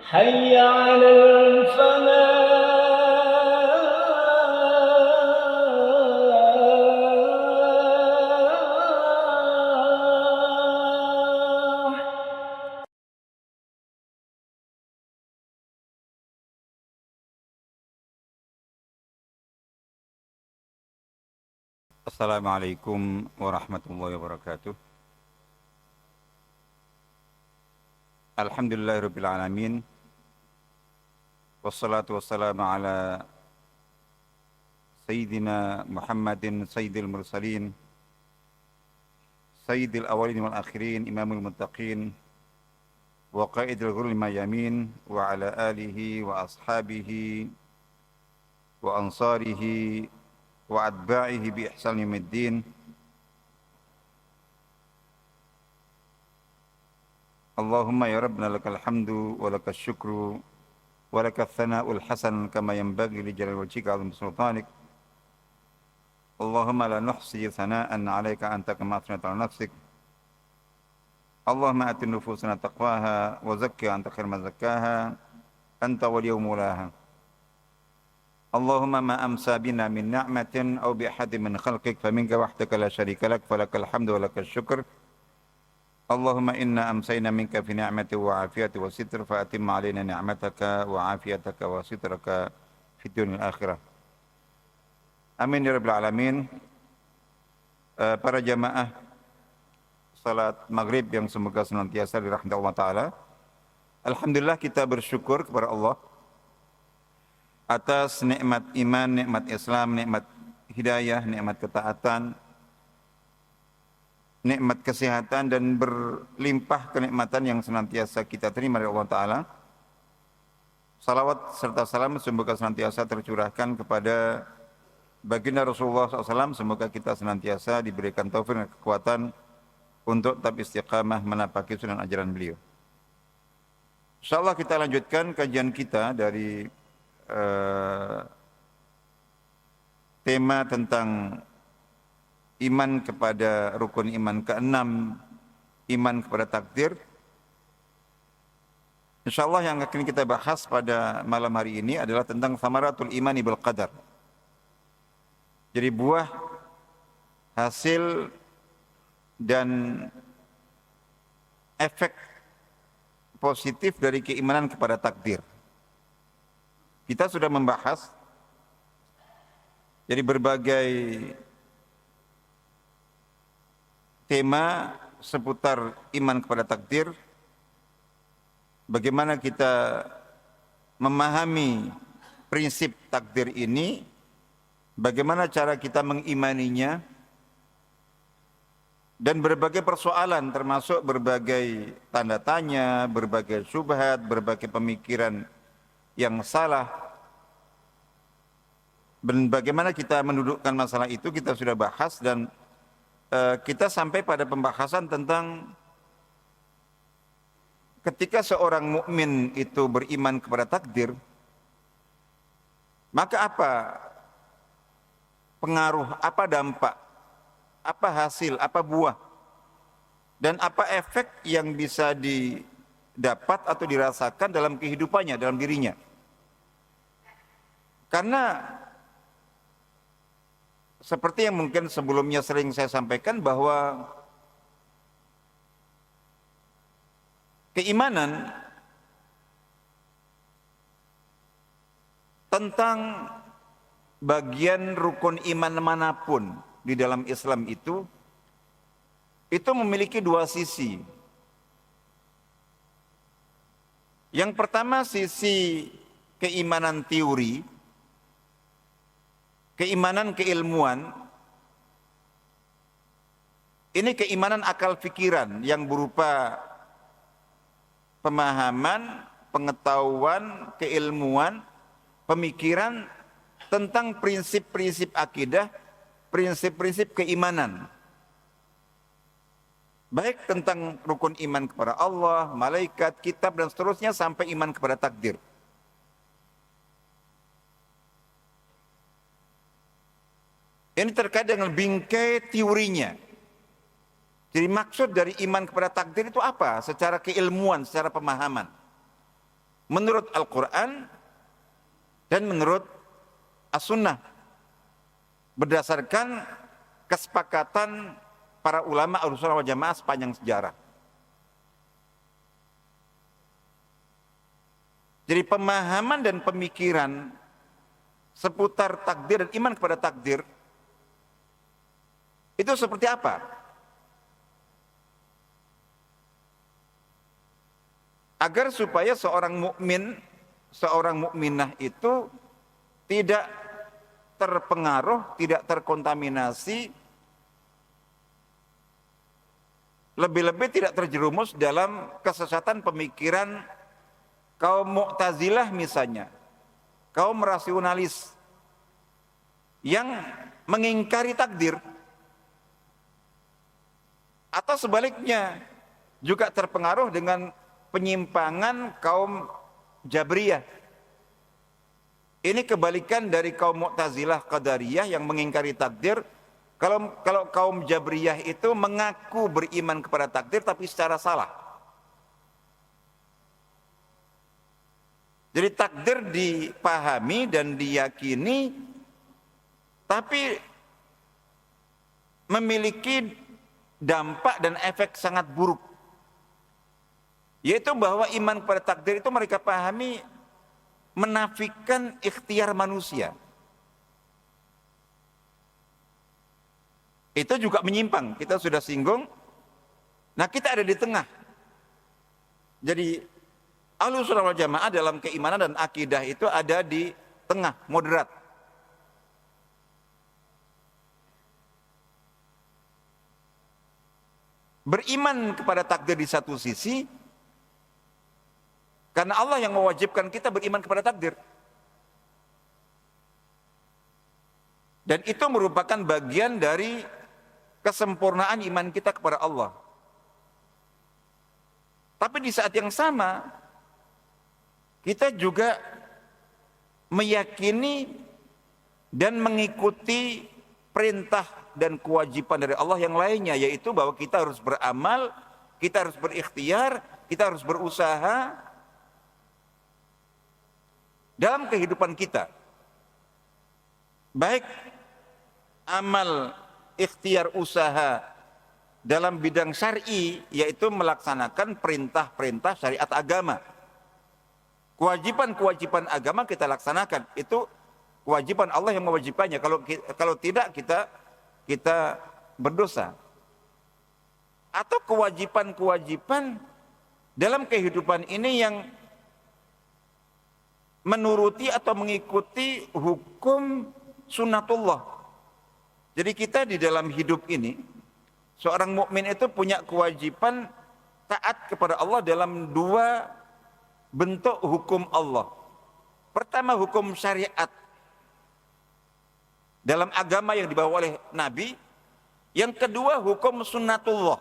حي على الفلاح. Assalamualaikum warahmatullahi wabarakatuh. Alhamdulillahirabbil alamin. Wassalatu wassalamu ala sayyidina Muhammadin sayyidil mursalin, sayyidil awwalin wal akhirin, imamul muttaqin, wa qaidil ghurril mayamin, wa ala alihi wa ashabihi wa ansarihi wa atba'ihi bi ihsan yaumiddin. Allahumma ya Rabbana lakal hamdu wa lakas syukru wa lakas thana'ul hasan kama yanbaghi li jalali wajhika 'azimi sultanik. Allahumma la nuhsi thana'an 'alaika anta kama athnayta 'ala nafsik. Allahumma ati nufusana taqwaha wa zakkiha anta khairu man zakkaha anta waliyyu mulaha. Allahumma ma amsa bina min ni'matin aw bi ahadin min khalqik faminka wahdaka la syarika lak falakal hamdu wa lakas syukr. Allahumma inna amsayna minka fi ni'mati wa afiyati wa sitr fa atimma alaina ni'mataka wa afiyataka wa sitraka fi dunia akhirah. Amin ya rabbal alamin. Para jamaah salat maghrib yang semoga senantiasa dirahmati Allah Ta'ala. Alhamdulillah kita bersyukur kepada Allah atas nikmat iman, nikmat Islam, nikmat hidayah, nikmat ketaatan, nikmat kesehatan dan berlimpah kenikmatan yang senantiasa kita terima dari Allah Ta'ala. Salawat serta salam semoga senantiasa tercurahkan kepada baginda Rasulullah SAW. Semoga kita senantiasa diberikan taufik dan kekuatan untuk tetap istiqamah menapaki sunnah ajaran beliau. InsyaAllah kita lanjutkan kajian kita dari tema tentang iman kepada rukun iman ke-6, iman kepada takdir. InsyaAllah yang akan kita bahas pada malam hari ini adalah tentang thamaratul imani bil qadar. Jadi buah, hasil, dan efek positif dari keimanan kepada takdir. Kita sudah membahas jadi berbagai tema seputar iman kepada takdir, bagaimana kita memahami prinsip takdir ini, bagaimana cara kita mengimaninya, dan berbagai persoalan termasuk berbagai tanda tanya, berbagai syubhat, berbagai pemikiran yang salah. Dan bagaimana kita mendudukkan masalah itu kita sudah bahas, dan kita sampai pada pembahasan tentang ketika seorang mukmin itu beriman kepada takdir, maka apa pengaruh, apa dampak, apa hasil, apa buah, dan apa efek yang bisa didapat atau dirasakan dalam kehidupannya, dalam dirinya. Karena seperti yang mungkin sebelumnya sering saya sampaikan bahwa keimanan tentang bagian rukun iman manapun di dalam Islam itu memiliki dua sisi. Yang pertama sisi keimanan teori, keimanan keilmuan. Ini keimanan akal pikiran yang berupa pemahaman, pengetahuan, keilmuan, pemikiran tentang prinsip-prinsip akidah, prinsip-prinsip keimanan. Baik tentang rukun iman kepada Allah, malaikat, kitab, dan seterusnya sampai iman kepada takdir. Ini terkait dengan bingkai teorinya. Jadi maksud dari iman kepada takdir itu apa? Secara keilmuan, secara pemahaman. menurut Al-Quran dan menurut As-Sunnah, berdasarkan kesepakatan para ulama Ahlussunnah wal Jamaah sepanjang sejarah. Jadi pemahaman dan pemikiran seputar takdir dan iman kepada takdir itu seperti apa? Agar supaya seorang mukmin, seorang mukminah itu tidak terpengaruh, tidak terkontaminasi, lebih-lebih tidak terjerumus dalam kesesatan pemikiran kaum Mu'tazilah misalnya, kaum rasionalis yang mengingkari takdir, atau sebaliknya juga terpengaruh dengan penyimpangan kaum Jabriyah. Ini kebalikan dari kaum Mu'tazilah Qadariyah yang mengingkari takdir. Kalau kaum Jabriyah itu mengaku beriman kepada takdir tapi secara salah. Jadi takdir dipahami dan diyakini, tapi memiliki dampak dan efek sangat buruk. Yaitu bahwa iman kepada takdir itu mereka pahami menafikan ikhtiar manusia. Itu juga menyimpang, kita sudah singgung. Nah, kita ada di tengah. Jadi Ahlussunnah wal Jamaah dalam keimanan dan akidah itu ada di tengah, moderat. Beriman kepada takdir di satu sisi, karena Allah yang mewajibkan kita beriman kepada takdir. Dan itu merupakan bagian dari kesempurnaan iman kita kepada Allah. Tapi di saat yang sama, kita juga meyakini dan mengikuti perintah dan kewajiban dari Allah yang lainnya, yaitu bahwa kita harus beramal, kita harus berikhtiar, kita harus berusaha dalam kehidupan kita, baik amal, ikhtiar, usaha dalam bidang syar'i, yaitu melaksanakan perintah-perintah syariat agama. Kewajiban-kewajiban agama kita laksanakan, itu kewajiban Allah yang mewajibkannya. Kalau tidak, kita berdosa. Atau kewajiban-kewajiban dalam kehidupan ini yang menuruti atau mengikuti hukum sunnatullah. Jadi kita di dalam hidup ini, seorang mukmin itu punya kewajiban taat kepada Allah dalam dua bentuk hukum Allah. Pertama, hukum syariat dalam agama yang dibawa oleh Nabi. Yang kedua, hukum sunnatullah.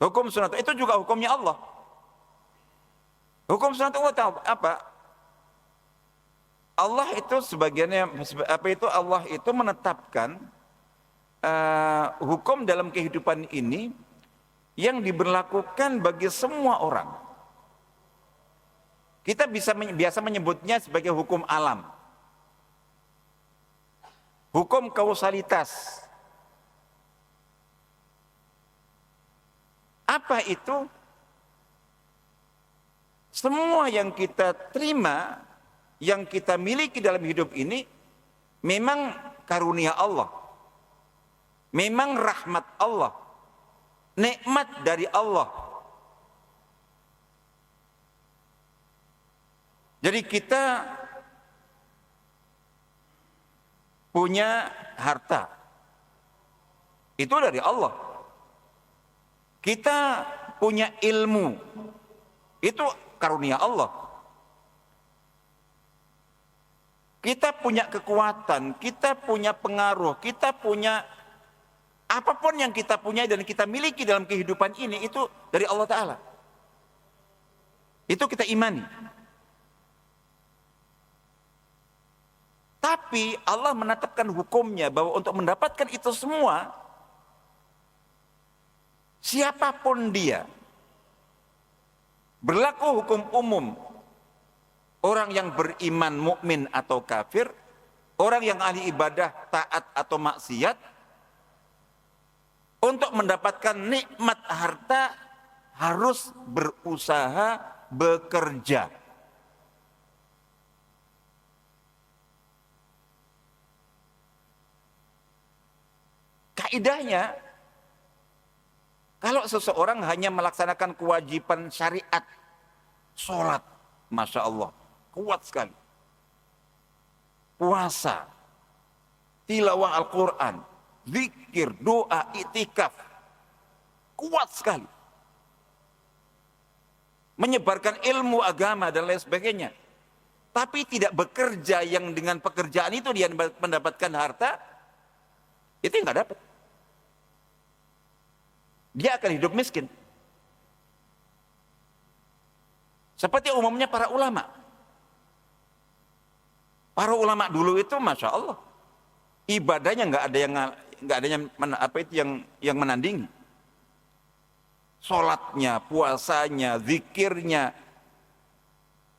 Hukum sunnatullah itu juga hukumnya Allah. Hukum sunnatullah apa? Allah itu Allah itu menetapkan hukum dalam kehidupan ini yang diberlakukan bagi semua orang. Kita biasa menyebutnya sebagai hukum alam, hukum kausalitas. Apa itu? Semua yang kita terima, yang kita miliki dalam hidup ini, memang karunia Allah, memang rahmat Allah, nikmat dari Allah. Jadi kita punya harta, itu dari Allah. Kita punya ilmu, itu karunia Allah. Kita punya kekuatan, kita punya pengaruh, kita punya apapun yang kita punya dan kita miliki dalam kehidupan ini, itu dari Allah Ta'ala. Itu kita imani. Tapi Allah menetapkan hukumnya bahwa untuk mendapatkan itu semua, siapapun dia, Berlaku hukum umum. Orang yang beriman, mukmin atau kafir, orang yang ahli ibadah, taat atau maksiat, untuk mendapatkan nikmat harta harus berusaha, bekerja. Kaidahnya, kalau seseorang hanya melaksanakan kewajiban syariat, sholat, Masya Allah, kuat sekali. Puasa, tilawah Al-Quran, zikir, doa, itikaf, kuat sekali. Menyebarkan ilmu agama dan lain sebagainya. Tapi tidak bekerja yang dengan pekerjaan itu dia mendapatkan harta, itu nggak dapat. Dia akan hidup miskin. Seperti umumnya para ulama. Para ulama dulu itu, Masya Allah, ibadahnya nggak ada yang menandingi. Sholatnya, puasanya, zikirnya,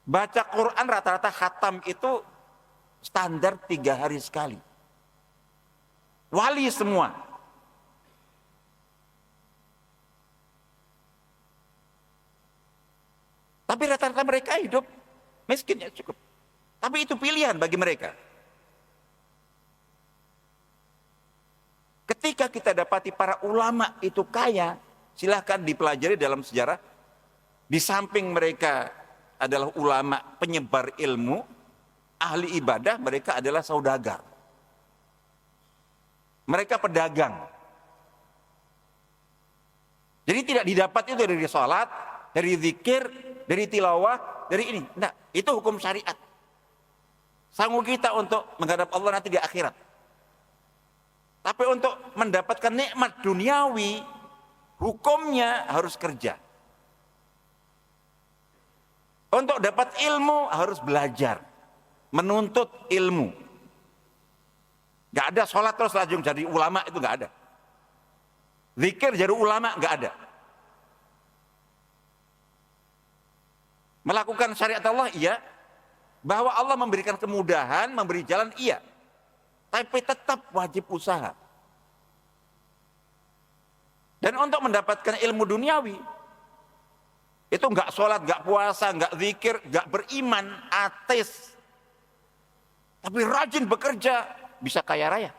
baca Quran rata-rata khatam itu standar 3 hari sekali. Wali semua. Tapi rata-rata mereka hidup miskin ya cukup. Tapi itu pilihan bagi mereka. Ketika kita dapati para ulama itu kaya, silahkan dipelajari dalam sejarah. Di samping mereka adalah ulama penyebar ilmu, ahli ibadah, mereka adalah saudagar. Mereka pedagang. Jadi tidak didapat itu dari sholat, dari zikir, dari tilawah, dari ini. Nah, itu hukum syariat. Sanggup kita untuk menghadap Allah nanti di akhirat. Tapi untuk mendapatkan nikmat duniawi, hukumnya harus kerja. Untuk dapat ilmu harus belajar, menuntut ilmu. Gak ada sholat terus langsung jadi ulama, itu gak ada. Zikir jadi ulama, gak ada. Melakukan syariat Allah, iya. Bahwa Allah memberikan kemudahan, memberi jalan, iya. Tapi tetap wajib usaha. Dan untuk mendapatkan ilmu duniawi, itu nggak sholat, nggak puasa, nggak zikir, nggak beriman, ateis. Tapi rajin bekerja, bisa kaya raya.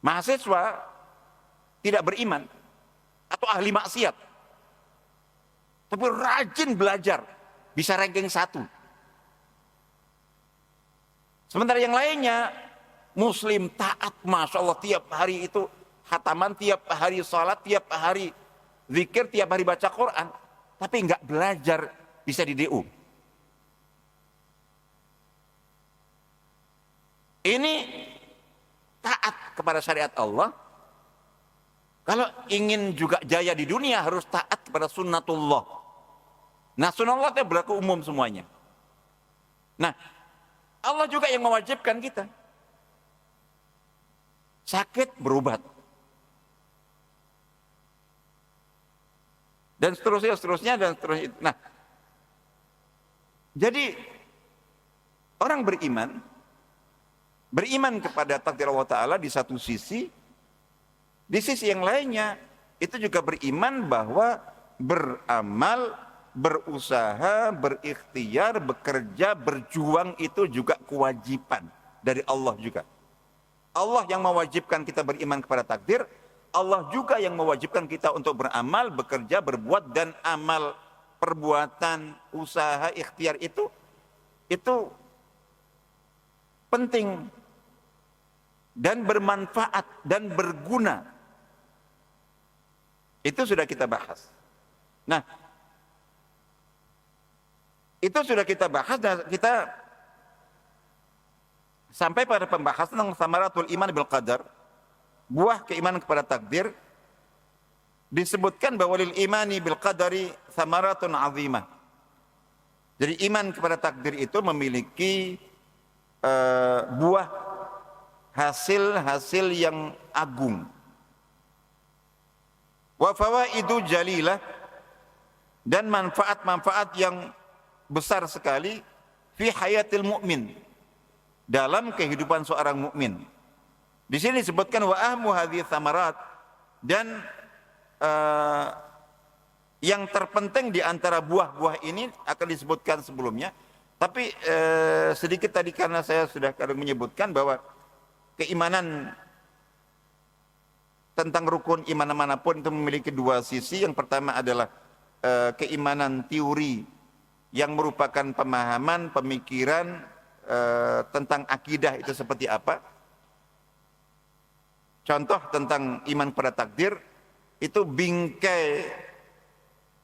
Mahasiswa tidak beriman atau ahli maksiat, tapi rajin belajar, bisa ranking 1. Sementara yang lainnya, muslim taat, Masya Allah, tiap hari itu khataman, tiap hari sholat, tiap hari zikir, tiap hari baca Quran, tapi nggak belajar, bisa di DU. Ini taat kepada syariat Allah. Kalau ingin juga jaya di dunia harus taat kepada sunnatullah. Nah, sunnatullah itu berlaku umum semuanya. Nah, Allah juga yang mewajibkan kita. Sakit berobat. Dan seterusnya, dan seterusnya. Nah, jadi orang beriman kepada takdir Allah Ta'ala di satu sisi, di sisi yang lainnya itu juga beriman bahwa beramal, berusaha, berikhtiar, bekerja, berjuang itu juga kewajiban dari Allah juga. Allah yang mewajibkan kita beriman kepada takdir, Allah juga yang mewajibkan kita untuk beramal, bekerja, berbuat, dan amal, perbuatan, usaha, ikhtiar itu penting dan bermanfaat dan berguna. Itu sudah kita bahas. Nah, itu sudah kita bahas dan kita sampai pada pembahasan tentang samaratul iman bil qadar, buah keimanan kepada takdir. Disebutkan bahwa lil imani bil qadari samaratun azimah. Jadi iman kepada takdir itu memiliki buah hasil yang agung. wa fawaidu jalilah, dan manfaat-manfaat yang besar sekali fi hayatil mu'min, dalam kehidupan seorang mukmin. Di sini disebutkan wa ahmu hadhihi thamarat, dan yang terpenting di antara buah-buah ini akan disebutkan sebelumnya. Tapi sedikit tadi karena saya sudah kadang menyebutkan bahwa keimanan tentang rukun iman manapun itu memiliki dua sisi. Yang pertama adalah keimanan teori yang merupakan pemahaman, pemikiran tentang akidah itu seperti apa. Contoh tentang iman pada takdir, itu bingkai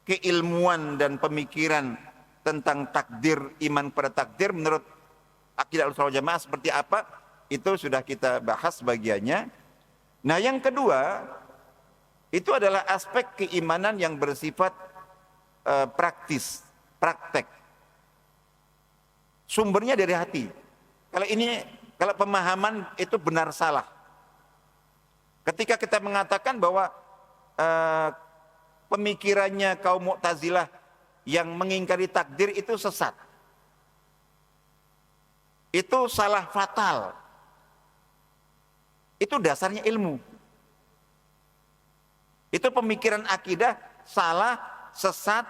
keilmuan dan pemikiran tentang takdir, iman pada takdir menurut akidah Ahlussunnah wal Jamaah seperti apa, itu sudah kita bahas bagiannya. Nah, yang kedua itu adalah aspek keimanan yang bersifat praktis, praktek. Sumbernya dari hati. Kalau pemahaman itu benar salah. Ketika kita mengatakan bahwa pemikirannya kaum Mu'tazilah yang mengingkari takdir itu sesat, itu salah fatal. Itu dasarnya ilmu. Itu pemikiran akidah salah, sesat,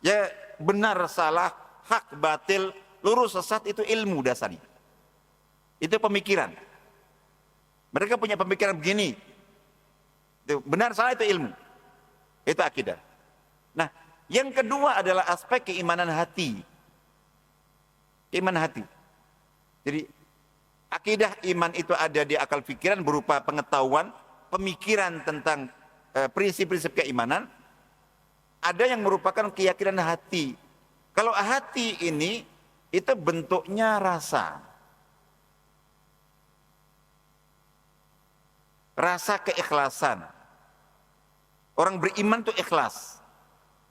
ya benar salah, hak batil, lurus sesat, itu ilmu dasarnya. Itu pemikiran. Mereka punya pemikiran begini. Itu benar salah, itu ilmu. Itu akidah. Nah, yang kedua adalah aspek keimanan hati. Keimanan hati. Jadi akidah iman itu ada di akal pikiran berupa pengetahuan, pemikiran tentang prinsip-prinsip keimanan. Ada yang merupakan keyakinan hati. Kalau hati ini itu bentuknya rasa. Rasa keikhlasan. Orang beriman itu ikhlas,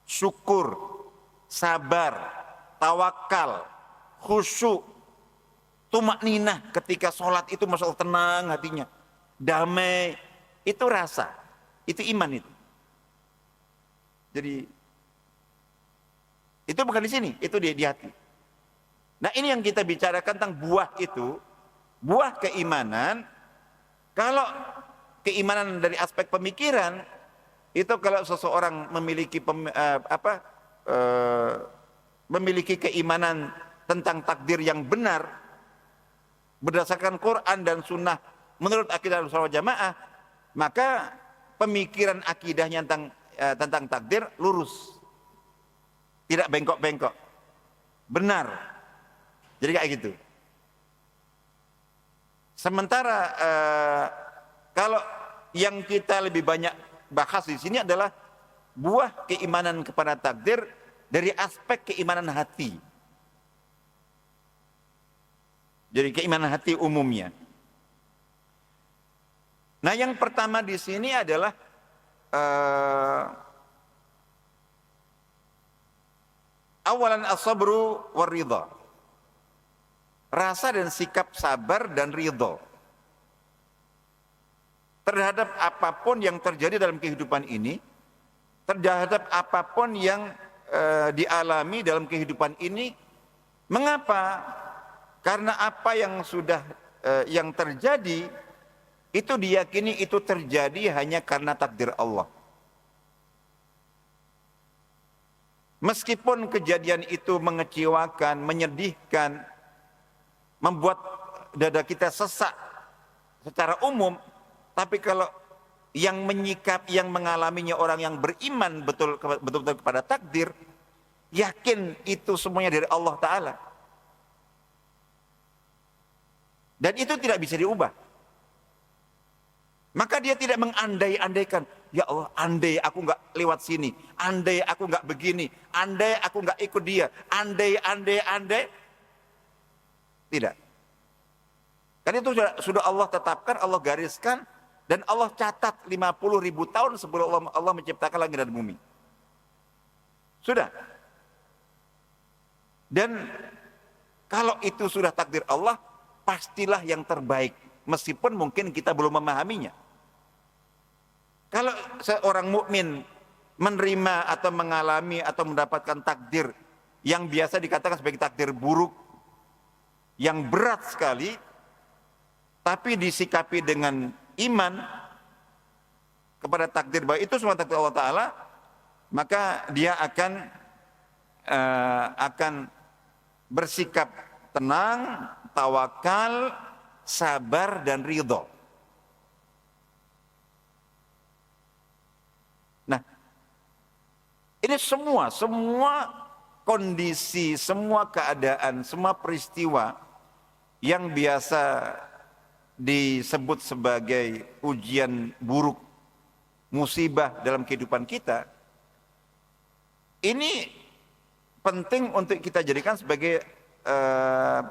syukur, sabar, tawakal, khusyuk, tumakninah ketika sholat itu masalah tenang hatinya, damai, itu rasa, itu iman itu. Jadi itu bukan di sini, itu di hati. Nah, ini yang kita bicarakan tentang buah itu, buah keimanan. Kalau keimanan dari aspek pemikiran, itu kalau seseorang memiliki memiliki keimanan tentang takdir yang benar berdasarkan Quran dan Sunnah menurut akidah Ahlussunnah wal Jamaah, maka pemikiran akidahnya tentang takdir lurus, tidak bengkok-bengkok, benar. Jadi kayak gitu. Sementara kalau yang kita lebih banyak bahas di sini adalah buah keimanan kepada takdir dari aspek keimanan hati. Jadi keimanan hati umumnya. Nah, yang pertama di sini adalah awalan as-sabru war ridha. Rasa dan sikap sabar dan ridha terhadap apapun yang terjadi dalam kehidupan ini, terhadap apapun yang dialami dalam kehidupan ini. Mengapa? Karena apa yang sudah yang terjadi itu diyakini itu terjadi hanya karena takdir Allah. Meskipun kejadian itu mengecewakan, menyedihkan, membuat dada kita sesak secara umum, tapi kalau yang mengalaminya orang yang beriman betul-betul kepada takdir, yakin itu semuanya dari Allah Ta'ala. Dan itu tidak bisa diubah. Maka dia tidak mengandai-andaikan, ya Allah, andai aku nggak lewat sini, andai aku nggak begini, andai aku nggak ikut dia, andai. Tidak. Karena itu sudah Allah tetapkan, Allah gariskan, dan Allah catat 50.000 tahun sebelum Allah menciptakan langit dan bumi. Sudah. Dan kalau itu sudah takdir Allah, pastilah yang terbaik, meskipun mungkin kita belum memahaminya. Kalau seorang mukmin menerima atau mengalami atau mendapatkan takdir yang biasa dikatakan sebagai takdir buruk, yang berat sekali, tapi disikapi dengan iman kepada takdir bahwa itu semua takdir Allah Ta'ala, maka dia akan bersikap tenang, tawakal, sabar, dan ridho. Nah, ini semua kondisi, semua keadaan, semua peristiwa yang biasa disebut sebagai ujian buruk, musibah dalam kehidupan kita, ini penting untuk kita jadikan sebagai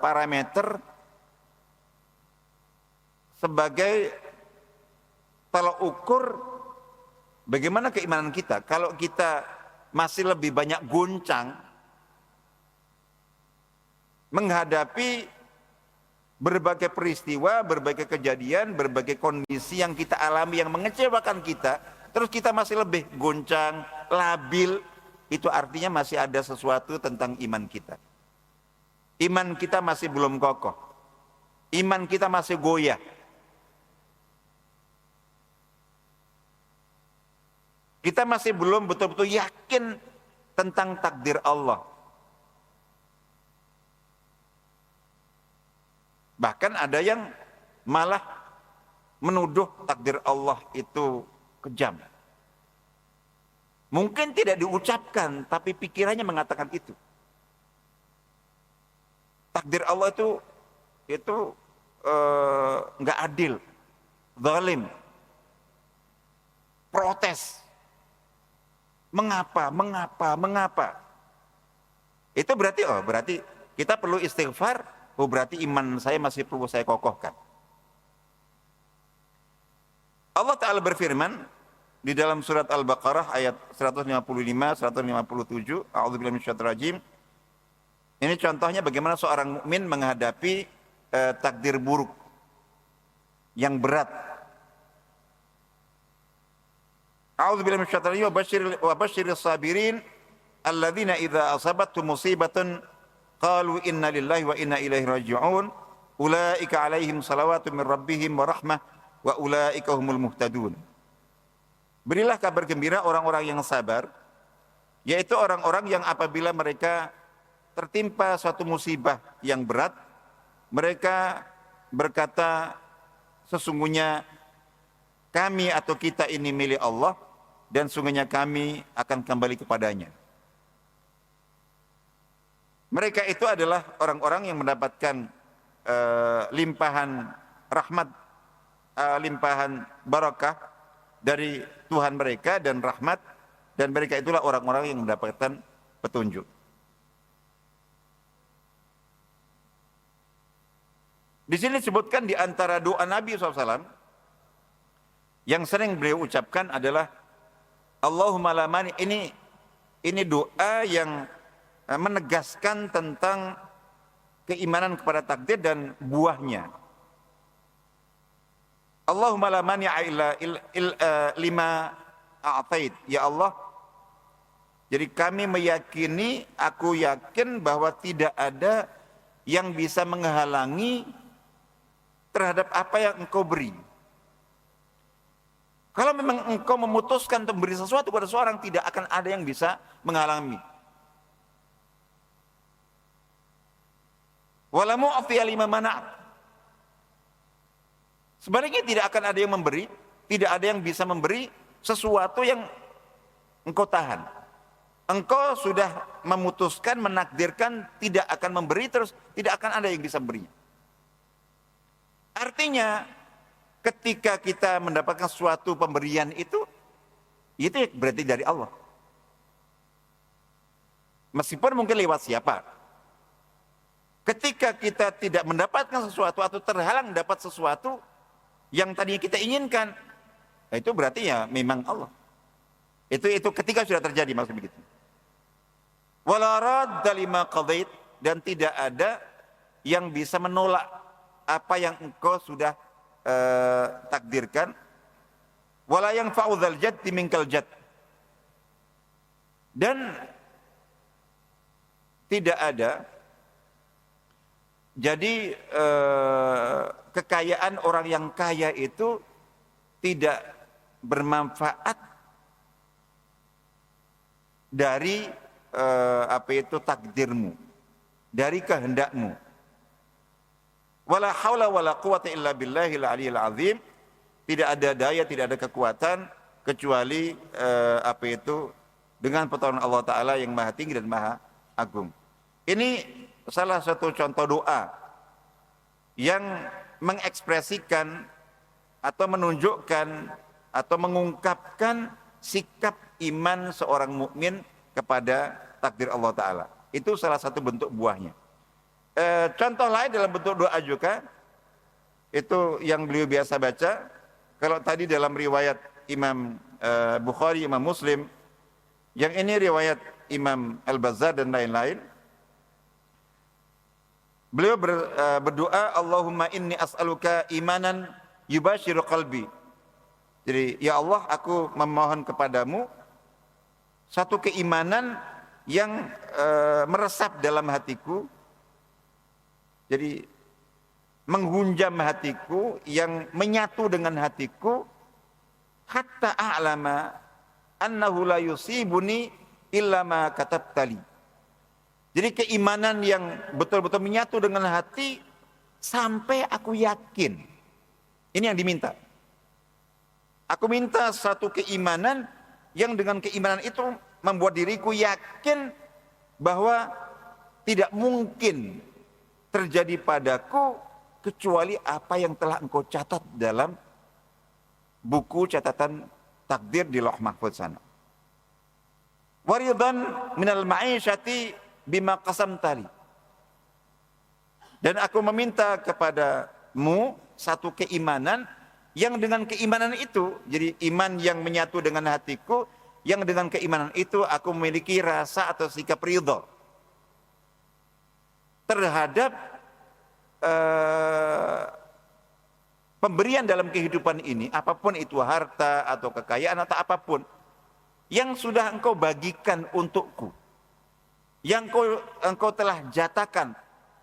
parameter, sebagai tolak ukur bagaimana keimanan kita. Kalau kita masih lebih banyak goncang menghadapi berbagai peristiwa, berbagai kejadian, berbagai kondisi yang kita alami yang mengecewakan kita, terus kita masih lebih goncang, labil, itu artinya masih ada sesuatu tentang iman kita. Iman kita masih belum kokoh. Iman kita masih goyah. Kita masih belum betul-betul yakin tentang takdir Allah. Bahkan ada yang malah menuduh takdir Allah itu kejam. Mungkin tidak diucapkan, tapi pikirannya mengatakan itu. Takdir Allah itu nggak adil, zalim, protes. Mengapa? Itu berarti kita perlu istighfar. Berarti iman saya masih perlu saya kokohkan. Allah Ta'ala berfirman di dalam surat Al-Baqarah ayat 155, 157, A'udzubillahi minasyaitonir rajim. Ini contohnya bagaimana seorang mukmin menghadapi takdir buruk yang berat. A'udzubillahi minasyaitonir rajim, wa basyiris sabirin alladzina idza asabathum musibatun qalu inna lillahi wa inna ilaihi raji'un ulaika alaihim salawatu min rabbihim wa rahmah wa ulaika humul muhtadun. Berilah kabar gembira orang-orang yang sabar, yaitu orang-orang yang apabila mereka tertimpa suatu musibah yang berat, mereka berkata, sesungguhnya kami atau kita ini milik Allah dan sungguhnya kami akan kembali kepadanya. Mereka itu adalah orang-orang yang mendapatkan limpahan rahmat, limpahan barakah dari Tuhan mereka dan rahmat, dan mereka itulah orang-orang yang mendapatkan petunjuk. Di sini disebutkan di antara doa Nabi SAW yang sering beliau ucapkan adalah Allahumma la mani. Ini doa yang menegaskan tentang keimanan kepada takdir dan buahnya. Allahumma la mani'a illa lima a'tait. Ya Allah, jadi kami meyakini, aku yakin bahwa tidak ada yang bisa menghalangi terhadap apa yang engkau beri. Kalau memang engkau memutuskan untuk memberi sesuatu pada seorang, tidak akan ada yang bisa menghalangi. Wala mu'tiya lima mana'. Sebaliknya tidak akan ada yang memberi, tidak ada yang bisa memberi sesuatu yang engkau tahan. Engkau sudah memutuskan, menakdirkan tidak akan memberi, terus tidak akan ada yang bisa memberinya. Artinya ketika kita mendapatkan suatu pemberian itu berarti dari Allah. Meskipun mungkin lewat siapa. Ketika kita tidak mendapatkan sesuatu atau terhalang dapat sesuatu yang tadinya kita inginkan, itu berarti ya memang Allah. Itu ketika sudah terjadi, maksud begitu. Wala radda lima qadait, dan tidak ada yang bisa menolak apa yang engkau sudah takdirkan. wala yanfa'u dzal jaddi minkal jadd. Dan tidak ada jadi kekayaan orang yang kaya itu tidak bermanfaat dari takdirmu, dari kehendakmu. Wala haula wala quwata illa billahil aliyil azim. Tidak ada daya, tidak ada kekuatan kecuali dengan pertolongan Allah Ta'ala yang maha tinggi dan maha agung. Ini salah satu contoh doa yang mengekspresikan atau menunjukkan atau mengungkapkan sikap iman seorang mukmin kepada takdir Allah Ta'ala. Itu salah satu bentuk buahnya. Contoh lain dalam bentuk doa juga, itu yang beliau biasa baca. Kalau tadi dalam riwayat Imam Bukhari, Imam Muslim, yang ini riwayat Imam Al-Bazzar dan lain-lain, beliau berdoa, Allahumma inni as'aluka imanan yubashiru qalbi. Jadi, ya Allah, aku memohon kepadamu satu keimanan yang meresap dalam hatiku. Jadi menghunjam hatiku, yang menyatu dengan hatiku, hatta a'lama annahu la yusibuni illa ma katabtali. Jadi keimanan yang betul-betul menyatu dengan hati sampai aku yakin. Ini yang diminta. Aku minta satu keimanan yang dengan keimanan itu membuat diriku yakin bahwa tidak mungkin terjadi padaku kecuali apa yang telah engkau catat dalam buku catatan takdir di Lauh Mahfuz sana. Waridan minal ma'isyati bima qasamtali. Dan aku meminta kepadamu satu keimanan yang dengan keimanan itu, jadi iman yang menyatu dengan hatiku, yang dengan keimanan itu aku memiliki rasa atau sikap ridha terhadap pemberian dalam kehidupan ini, apapun itu harta atau kekayaan atau apapun yang sudah engkau bagikan untukku, yang engkau telah jatakan,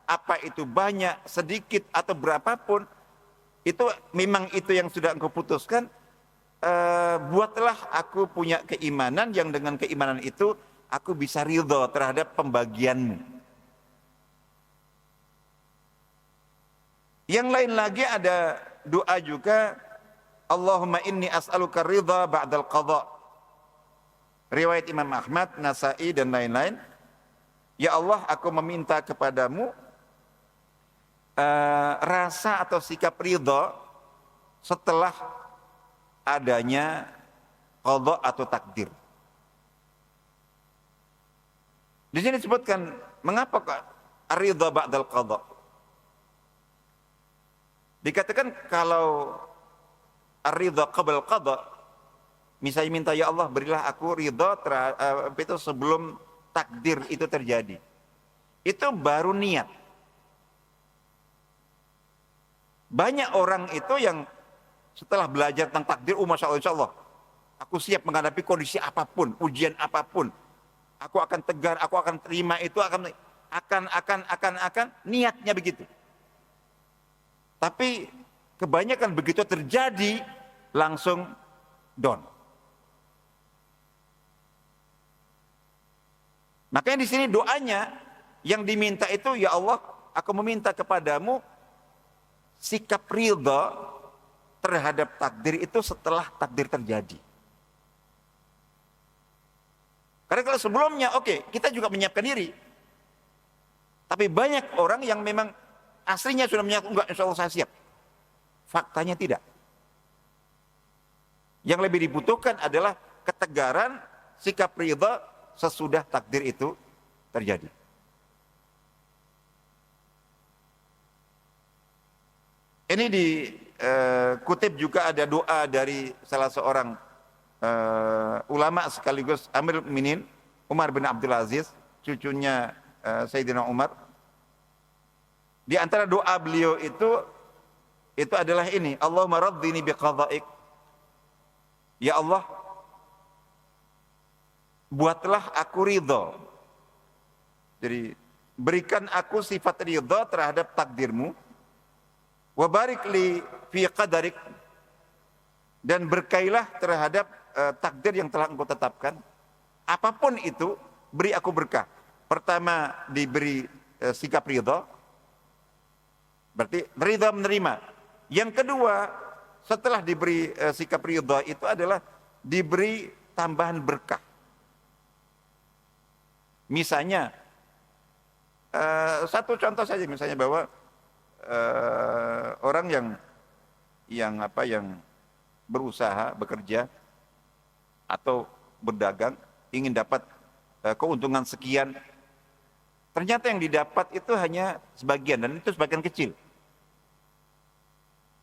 apa itu banyak, sedikit atau berapapun, itu memang itu yang sudah engkau putuskan. Buatlah aku punya keimanan yang dengan keimanan itu aku bisa ridha terhadap pembagianmu. Yang lain lagi ada doa juga, Allahumma inni as'aluka ridha ba'dal qadha. Riwayat Imam Ahmad, Nasai dan lain-lain. Ya Allah, aku meminta kepadamu rasa atau sikap ridha setelah adanya qadha atau takdir. Di sini disebutkan mengapa ridha ba'dal qadha. Dikatakan kalau ar-ridha qabla qadha, misalnya minta ya Allah berilah aku ridha itu sebelum takdir itu terjadi. Itu baru niat. Banyak orang itu yang setelah belajar tentang takdir, masya Allah, insya Allah, aku siap menghadapi kondisi apapun, ujian apapun, aku akan tegar, aku akan terima itu, akan niatnya begitu. Tapi kebanyakan begitu terjadi langsung down. Makanya di sini doanya yang diminta itu, ya Allah, aku meminta kepadamu sikap ridha terhadap takdir itu setelah takdir terjadi. Karena kalau sebelumnya, oke, kita juga menyiapkan diri. Tapi banyak orang yang memang aslinya sudah menyatu, enggak, insya Allah saya siap. Faktanya tidak. Yang lebih dibutuhkan adalah ketegaran, sikap ridha sesudah takdir itu terjadi. Ini dikutip juga ada doa dari salah seorang ulama sekaligus Amirul Mukminin Umar bin Abdul Aziz, cucunya Sayyidina Umar. Di antara doa beliau itu adalah ini, Allahumma raddini biqadha'ik. Ya Allah, buatlah aku ridho. Jadi berikan aku sifat ridho terhadap takdirmu. Wa barik li fi qadarik, dan berkailah terhadap takdir yang telah engkau tetapkan. Apapun itu, beri aku berkah. Pertama diberi sikap ridho, berarti ridho menerima. Yang kedua, setelah diberi sikap ridho itu adalah diberi tambahan berkah. Misalnya, satu contoh saja, misalnya bahwa orang yang berusaha, bekerja atau berdagang ingin dapat keuntungan sekian, ternyata yang didapat itu hanya sebagian, dan itu sebagian kecil.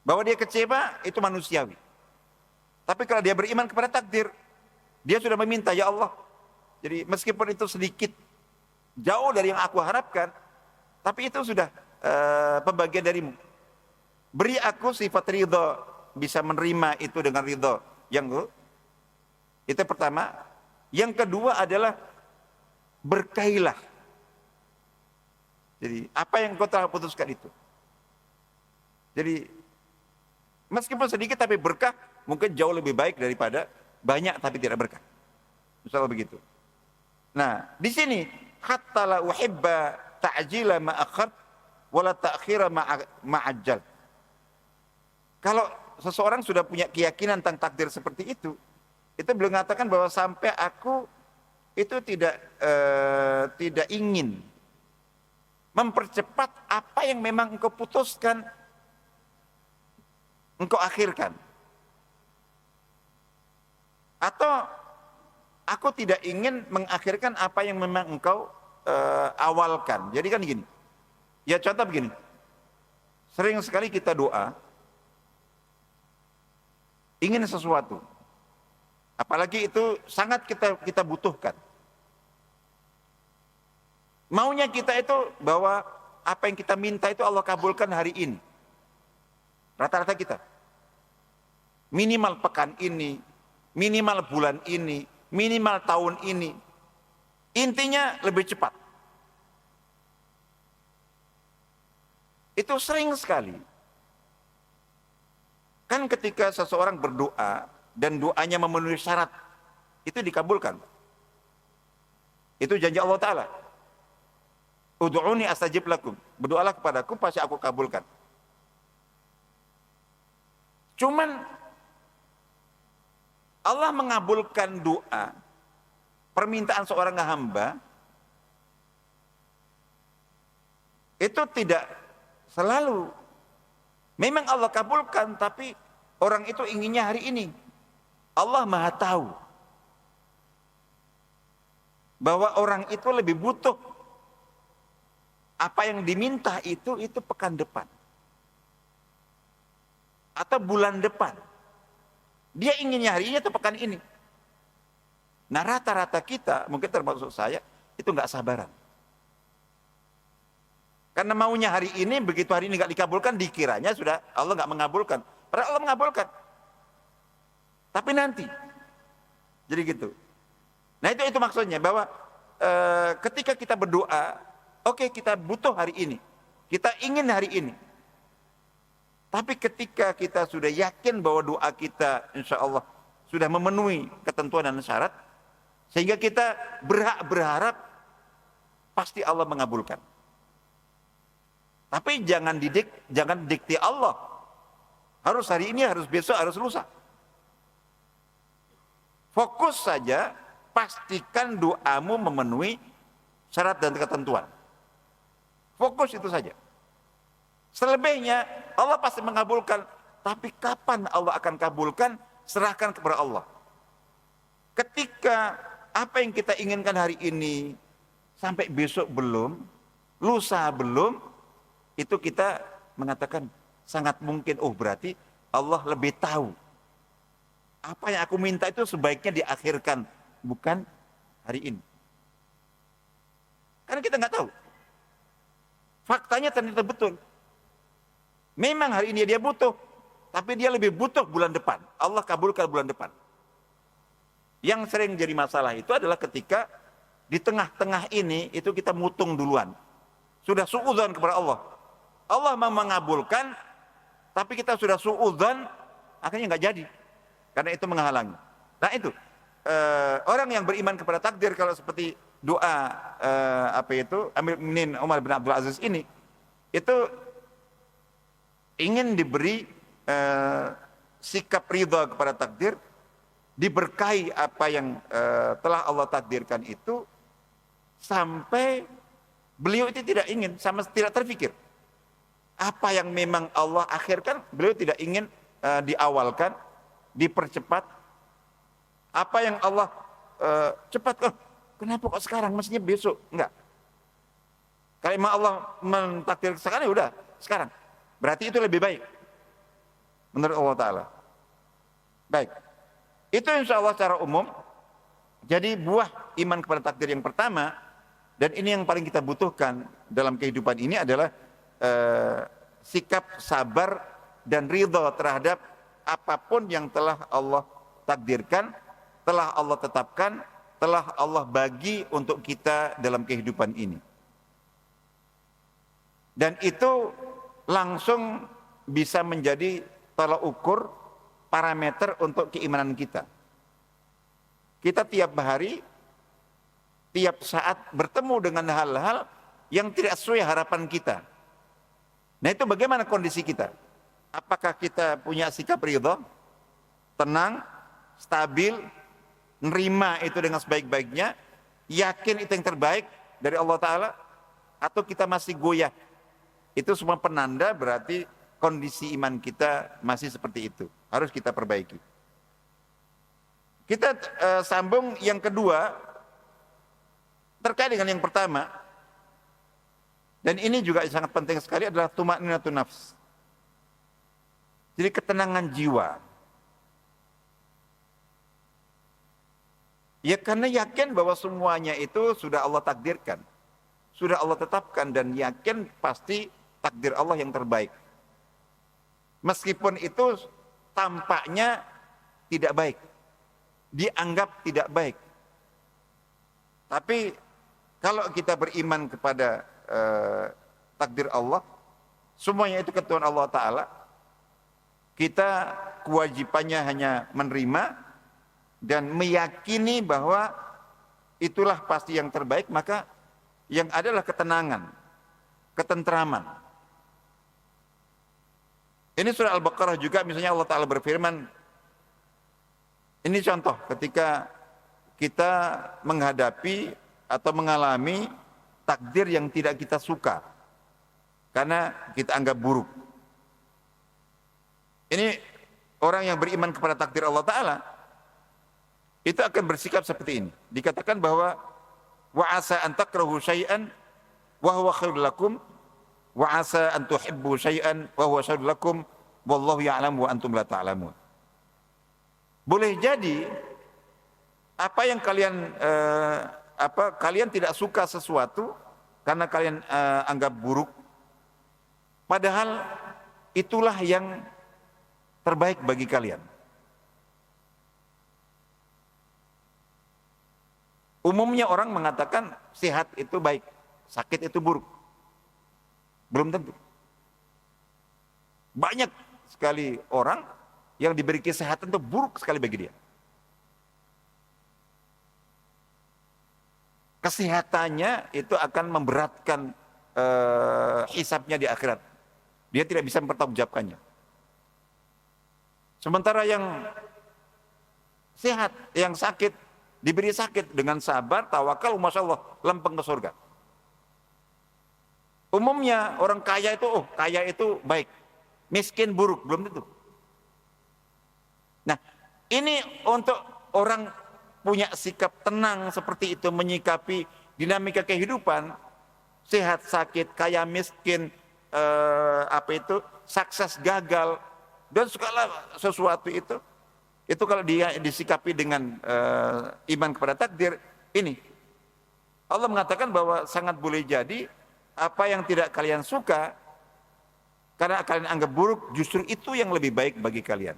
Bahwa dia kecewa itu manusiawi. Tapi kalau dia beriman kepada takdir, dia sudah meminta, ya Allah, jadi meskipun itu sedikit, jauh dari yang aku harapkan, tapi itu sudah pembagian darimu. Beri aku sifat ridho, bisa menerima itu dengan ridho yang itu pertama. Yang kedua adalah berkailah. Jadi apa yang kau telah putuskan itu. Jadi meskipun sedikit tapi berkah, mungkin jauh lebih baik daripada banyak tapi tidak berkah. Misalnya begitu. Nah, di sini hatta la uhibba ta'jila ma akhar wala ta'khira ma'ajjal. Kalau seseorang sudah punya keyakinan tentang takdir seperti itu beliau mengatakan bahwa sampai aku itu tidak ingin mempercepat apa yang memang engkau putuskan, engkau akhirkan. Atau aku tidak ingin mengakhirkan apa yang memang engkau awalkan. Jadi kan gini, ya contoh begini, sering sekali kita doa, ingin sesuatu, apalagi itu sangat kita butuhkan. Maunya kita itu bahwa apa yang kita minta itu Allah kabulkan hari ini. Rata-rata kita. Minimal pekan ini, minimal bulan ini, minimal tahun ini. Intinya lebih cepat. Itu sering sekali. Kan ketika seseorang berdoa dan doanya memenuhi syarat, itu dikabulkan. Itu janji Allah Ta'ala. Ud'uni astajib lakum. Berdoalah kepadaku, pasti aku kabulkan. Cuman Allah mengabulkan doa, permintaan seorang hamba, itu tidak selalu. Memang Allah kabulkan, tapi orang itu inginnya hari ini. Allah Maha tahu bahwa orang itu lebih butuh apa yang diminta itu pekan depan atau bulan depan. Dia inginnya hari ini atau pekan ini. Nah, rata-rata kita, mungkin termasuk saya, itu nggak sabaran. Karena maunya hari ini, begitu hari ini nggak dikabulkan, dikiranya sudah Allah nggak mengabulkan. Padahal Allah mengabulkan. Tapi nanti, jadi gitu. Nah itu maksudnya bahwa ketika kita berdoa, oke, kita butuh hari ini, kita ingin hari ini. Tapi ketika kita sudah yakin bahwa doa kita, insya Allah sudah memenuhi ketentuan dan syarat, sehingga kita berharap pasti Allah mengabulkan. Tapi jangan dikti Allah. Harus hari ini, harus besok, harus lusa. Fokus saja, pastikan doamu memenuhi syarat dan ketentuan. Fokus itu saja. Selebihnya Allah pasti mengabulkan. Tapi kapan Allah akan kabulkan, serahkan kepada Allah. Ketika apa yang kita inginkan hari ini sampai besok belum, lusa belum, itu kita mengatakan sangat mungkin, oh berarti Allah lebih tahu. Apa yang aku minta itu sebaiknya diakhirkan, bukan hari ini. Karena kita nggak tahu. Faktanya ternyata betul. Memang hari ini dia butuh, tapi dia lebih butuh bulan depan. Allah kabulkan bulan depan. Yang sering jadi masalah itu adalah ketika di tengah-tengah ini itu kita mutung duluan. Sudah suudzon kepada Allah. Allah mau mengabulkan, tapi kita sudah suudzon, akhirnya nggak jadi. Karena itu menghalangi. Nah itu, orang yang beriman kepada takdir kalau seperti doa Amir Mu'minin Umar bin Abdul Aziz ini, itu ingin diberi sikap ridha kepada takdir, diberkahi apa yang telah Allah takdirkan itu, sampai beliau itu tidak ingin, sama tidak terfikir apa yang memang Allah akhirkan, beliau tidak ingin diawalkan, dipercepat. Apa yang Allah cepat, kenapa kok sekarang, mestinya besok, enggak. Kalau memang Allah mentakdir sekarang, ya udah sekarang, berarti itu lebih baik menurut Allah Ta'ala. Baik, itu insya Allah secara umum. Jadi buah iman kepada takdir yang pertama, dan ini yang paling kita butuhkan dalam kehidupan ini adalah sikap sabar dan ridha terhadap apapun yang telah Allah takdirkan, telah Allah tetapkan, telah Allah bagi untuk kita dalam kehidupan ini. Dan itu langsung bisa menjadi tolak ukur, parameter untuk keimanan kita. Kita tiap hari, tiap saat bertemu dengan hal-hal yang tidak sesuai harapan kita. Nah itu bagaimana kondisi kita? Apakah kita punya sikap ridha, tenang, stabil, nerima itu dengan sebaik-baiknya, yakin itu yang terbaik dari Allah Ta'ala, atau kita masih goyah? Itu semua penanda berarti kondisi iman kita masih seperti itu. Harus kita perbaiki. Kita sambung yang kedua, terkait dengan yang pertama, dan ini juga sangat penting sekali, adalah tumaninatun nafs. Jadi ketenangan jiwa. Ya karena yakin bahwa semuanya itu sudah Allah takdirkan, sudah Allah tetapkan, dan yakin pasti takdir Allah yang terbaik. Meskipun itu tampaknya tidak baik, dianggap tidak baik. Tapi kalau kita beriman kepada takdir Allah, semuanya itu ketentuan Allah Ta'ala, kita kewajibannya hanya menerima dan meyakini bahwa itulah pasti yang terbaik, maka yang adalah ketenangan, ketentraman. Ini surah Al-Baqarah juga, misalnya Allah Ta'ala berfirman, ini contoh ketika kita menghadapi atau mengalami takdir yang tidak kita suka karena kita anggap buruk. Ini orang yang beriman kepada takdir Allah Ta'ala itu akan bersikap seperti ini. Dikatakan bahwa wa asa an takrahu syai'an wa huwa khairul lakum wa asa an tuhibbu syai'an wa huwa syarrul lakum wallahu ya'lamu wa antum la ta'lamun. Boleh jadi apa yang kalian kalian tidak suka sesuatu karena kalian anggap buruk, padahal itulah yang terbaik bagi kalian. Umumnya orang mengatakan sehat itu baik, sakit itu buruk. Belum tentu. Banyak sekali orang yang diberi kesehatan itu buruk sekali bagi dia. Kesehatannya itu akan memberatkan hisabnya di akhirat. Dia tidak bisa mempertanggungjawabkannya. Sementara yang sehat, yang sakit, diberi sakit dengan sabar, tawakal, masya Allah, lempeng ke surga. Umumnya orang kaya itu, kaya itu baik, miskin buruk, belum tentu. Nah, ini untuk orang punya sikap tenang seperti itu, menyikapi dinamika kehidupan, sehat, sakit, kaya, miskin, sukses, gagal, dan segala sesuatu itu kalau dia disikapi dengan iman kepada takdir, ini Allah mengatakan bahwa sangat boleh jadi apa yang tidak kalian suka karena kalian anggap buruk, justru itu yang lebih baik bagi kalian.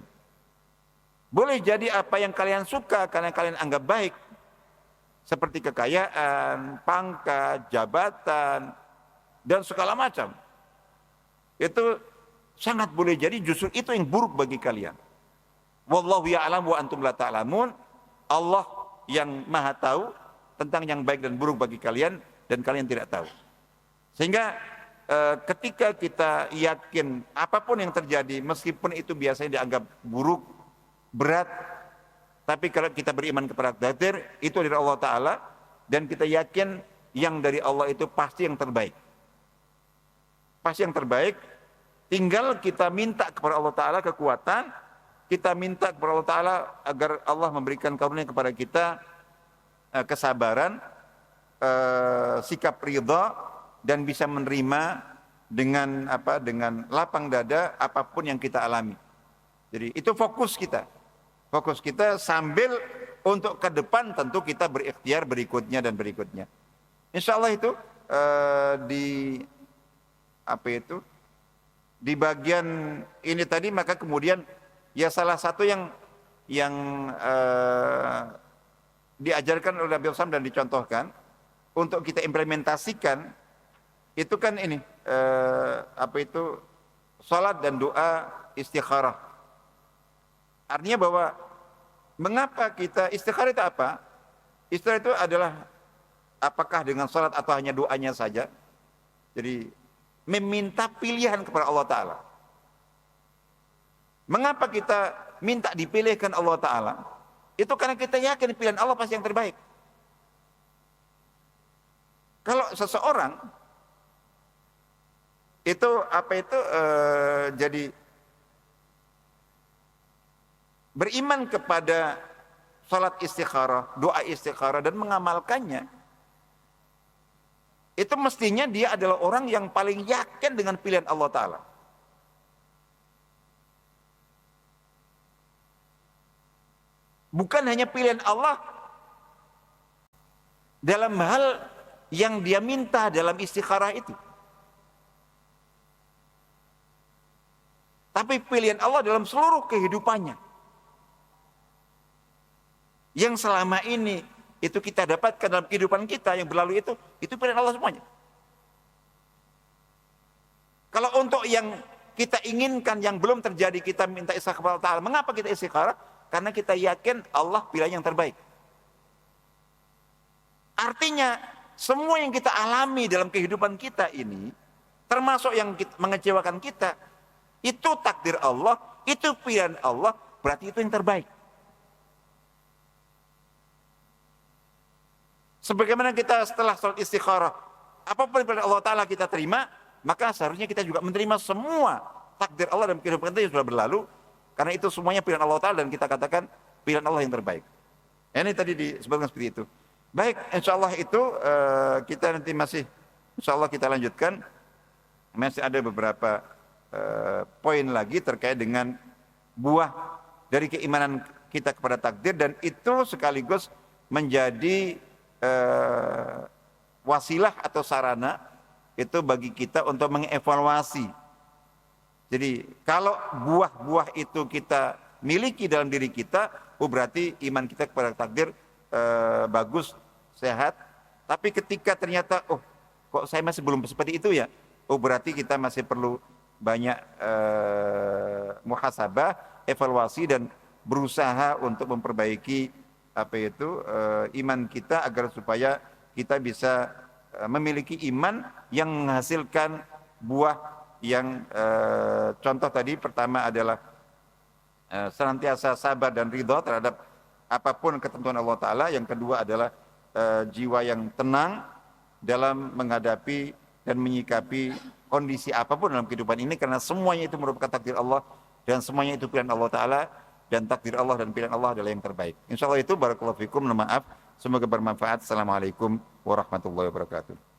Boleh jadi apa yang kalian suka karena kalian anggap baik, seperti kekayaan, pangkat, jabatan, dan segala macam. Itu sangat boleh jadi justru itu yang buruk bagi kalian. Wallahu ya'lam wa antum la ta'lamun. Allah yang maha tahu tentang yang baik dan buruk bagi kalian, dan kalian tidak tahu. Sehingga ketika kita yakin apapun yang terjadi, meskipun itu biasanya dianggap buruk, berat, tapi kalau kita beriman kepada takdir, itu dari Allah Ta'ala, dan kita yakin yang dari Allah itu pasti yang terbaik. Pasti yang terbaik, tinggal kita minta kepada Allah Ta'ala kekuatan, kita minta kepada Allah Ta'ala agar Allah memberikan karunia kepada kita kesabaran, sikap ridha, dan bisa menerima dengan lapang dada apapun yang kita alami. Jadi itu fokus kita. Fokus kita sambil untuk ke depan tentu kita berikhtiar berikutnya dan berikutnya. Insya Allah itu di bagian ini tadi, maka kemudian ya salah satu yang diajarkan oleh Nabi SAW dan dicontohkan untuk kita implementasikan itu kan ini salat dan doa istikharah. Artinya bahwa mengapa kita istikharah itu apa? Istikharah itu adalah apakah dengan salat atau hanya doanya saja. Jadi meminta pilihan kepada Allah Ta'ala. Mengapa kita minta dipilihkan Allah Ta'ala? Itu karena kita yakin pilihan Allah pasti yang terbaik. Kalau seseorang itu jadi beriman kepada salat istikharah, doa istikharah, dan mengamalkannya, itu mestinya dia adalah orang yang paling yakin dengan pilihan Allah Ta'ala. Bukan hanya pilihan Allah dalam hal yang dia minta dalam istikharah itu, tapi pilihan Allah dalam seluruh kehidupannya. Yang selama ini itu kita dapatkan dalam kehidupan kita yang berlalu itu pilihan Allah semuanya. Kalau untuk yang kita inginkan yang belum terjadi, kita minta istikharah kepada Allah Ta'ala. Mengapa kita istikharah? Karena kita yakin Allah pilihan yang terbaik. Artinya semua yang kita alami dalam kehidupan kita ini, termasuk yang mengecewakan kita, itu takdir Allah, itu pilihan Allah, berarti itu yang terbaik. Sebagaimana kita setelah salat istikharah, apapun pilihan Allah Ta'ala kita terima, maka seharusnya kita juga menerima semua takdir Allah dalam kehidupan kita yang sudah berlalu, karena itu semuanya pilihan Allah Ta'ala dan kita katakan pilihan Allah yang terbaik. Ini tadi disebutkan seperti itu. Baik, insya Allah itu kita nanti masih, insya Allah kita lanjutkan, masih ada beberapa poin lagi terkait dengan buah dari keimanan kita kepada takdir, dan itu sekaligus menjadi wasilah atau sarana itu bagi kita untuk mengevaluasi. Jadi kalau buah-buah itu kita miliki dalam diri kita, berarti iman kita kepada takdir bagus, sehat. Tapi ketika ternyata kok saya masih belum seperti itu ya, berarti kita masih perlu banyak muhasabah, evaluasi, dan berusaha untuk memperbaiki iman kita agar supaya kita bisa memiliki iman yang menghasilkan buah yang contoh tadi pertama adalah senantiasa sabar dan ridha terhadap apapun ketentuan Allah Ta'ala. Yang kedua adalah jiwa yang tenang dalam menghadapi dan menyikapi kondisi apapun dalam kehidupan ini, karena semuanya itu merupakan takdir Allah dan semuanya itu pilihan Allah Ta'ala, dan takdir Allah dan pilihan Allah adalah yang terbaik. Insya Allah itu. Barakallahu fikum. Maaf, semoga bermanfaat. Assalamualaikum warahmatullahi wabarakatuh.